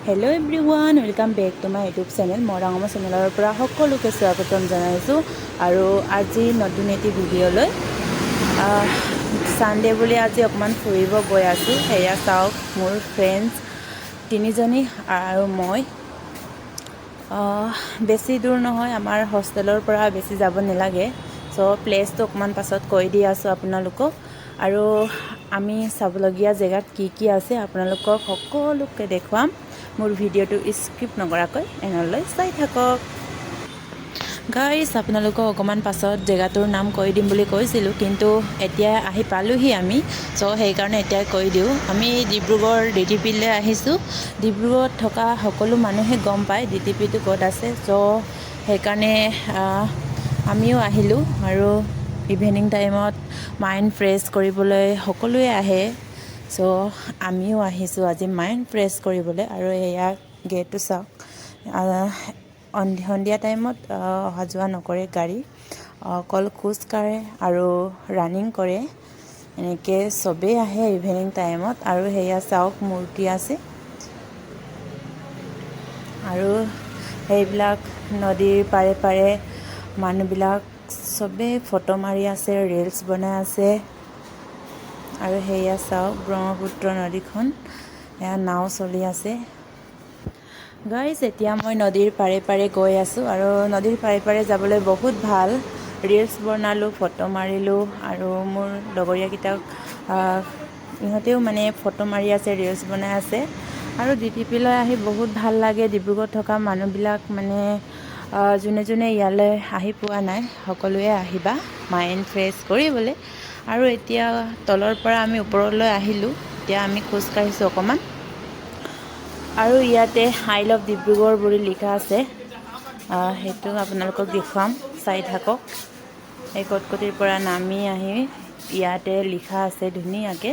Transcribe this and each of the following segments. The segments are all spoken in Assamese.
Hello' everyone, welcome back to my YouTube channel. মই ডাঙৰ চেনেলৰ পৰা সকলোকে স্বাগতম জনাইছোঁ আৰু আজি নতুন এটি ভিডিঅ'লৈ ছানডে বুলি আজি অকণমান ফুৰিব গৈ আছোঁ। সেয়া চাওক, মোৰ ফ্ৰেণ্ডছ 3জনী আৰু মই। বেছি দূৰ নহয়, আমাৰ হোষ্টেলৰ পৰা বেছি যাব নালাগে। চ' প্লেচটো অকণমান পাছত কৈ দি আছোঁ আপোনালোকক। আৰু আমি চাবলগীয়া জেগাত কি আছে আপোনালোকক সকলোকে দেখুৱাম। মোৰ ভিডিঅ'টো স্কিপ নকৰাকৈ এনলৈ চাই থাকক। গাইজ, আপোনালোকক অকণমান পাছত জেগাটোৰ নাম কৈ দিম বুলি কৈছিলোঁ, কিন্তু এতিয়া আহি পালোঁহি আমি। চ' সেইকাৰণে এতিয়াই কৈ দিওঁ, আমি ডিব্ৰুগড় DTPলৈ আহিছোঁ। ডিব্ৰুগড়ত থকা সকলো মানুহে গম পায় DTPটো ক'ত আছে। চ' সেইকাৰণে আমিও আহিলোঁ আৰু ইভিনিং টাইমত মাইণ্ড ফ্ৰেছ কৰিবলৈ সকলোৱে আহে। চ' আমিও আহিছোঁ আজি মাইণ্ড ফ্ৰেছ কৰিবলৈ। আৰু এয়া গেটটো চাওক, সন্ধিয়া টাইমত অহা যোৱা নকৰে গাড়ী, অকল খোজ কাঢ়ে আৰু ৰানিং কৰে। এনেকৈ চবেই আহে ইভিনিং টাইমত। আৰু সেয়া চাওক, মূৰ্তি আছে আৰু সেইবিলাক নদীৰ পাৰে পাৰে মানুহবিলাক চবেই ফটো মাৰি আছে, ৰিলছ বনাই আছে। আৰু সেয়া চাওক, ব্ৰহ্মপুত্ৰ নদীখন, এয়া নাও চলি আছে। গাইজ, এতিয়া মই নদীৰ পাৰে পাৰে গৈ আছোঁ আৰু নদীৰ পাৰে পাৰে যাবলৈ বহুত ভাল। ৰিলছ বনালোঁ, ফটো মাৰিলোঁ আৰু মোৰ লগৰীয়াকেইটাক ইহঁতেও মানে ফটো মাৰি আছে, ৰিলছ বনাই আছে। আৰু DTPলৈ আহি বহুত ভাল লাগে। ডিব্ৰুগড়ত থকা মানুহবিলাক মানে যোনে যোনে ইয়ালৈ আহি পোৱা নাই, সকলোৱে আহিবা মাইণ্ড ফ্ৰেছ কৰিবলৈ। আৰু এতিয়া তলৰ পৰা আমি ওপৰলৈ আহিলোঁ, এতিয়া আমি খোজ কাঢ়িছোঁ অকণমান। আৰু ইয়াতে আই লাভ ডিব্ৰুগড় বুলি লিখা আছে, সেইটো আপোনালোকক দেখুৱাম, চাই থাকক। এই কটকটিৰ পৰা নামি আহি ইয়াতে লিখা আছে ধুনীয়াকৈ।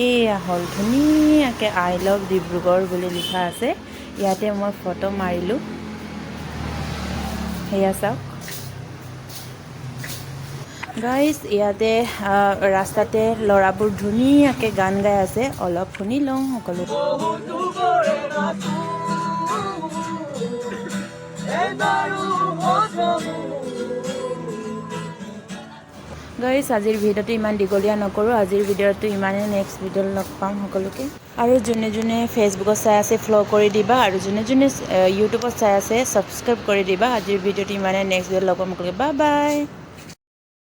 এয়া হ'ল ধুনীয়াকৈ আই লাভ ডিব্ৰুগড় বুলি লিখা আছে। ইয়াতে মই ফটো মাৰিলোঁ, সেয়া চাওক গাইজ। ইয়াতে ৰাস্তাতে ল'ৰাবোৰ ধুনীয়াকৈ গান গাই আছে, অলপ শুনি লওঁ সকলো। গাইজ, আজিৰ ভিডিঅ'টো ইমান দীঘলীয়া নকৰোঁ, আজিৰ ভিডিঅ'টো ইমানেই। নেক্সট ভিডিঅ'ত লগ পাম সকলোকে। আৰু যোনে যোনে ফেচবুকত চাই আছে ফ'ল' কৰি দিবা, আৰু যোনে যোনে ইউটিউবত চাই আছে ছাবস্ক্ৰাইব কৰি দিবা। আজিৰ ভিডিঅ'টো ইমানেই, নেক্সট ভিডিঅ'ত লগ পাম সকলোকে। Bye bye.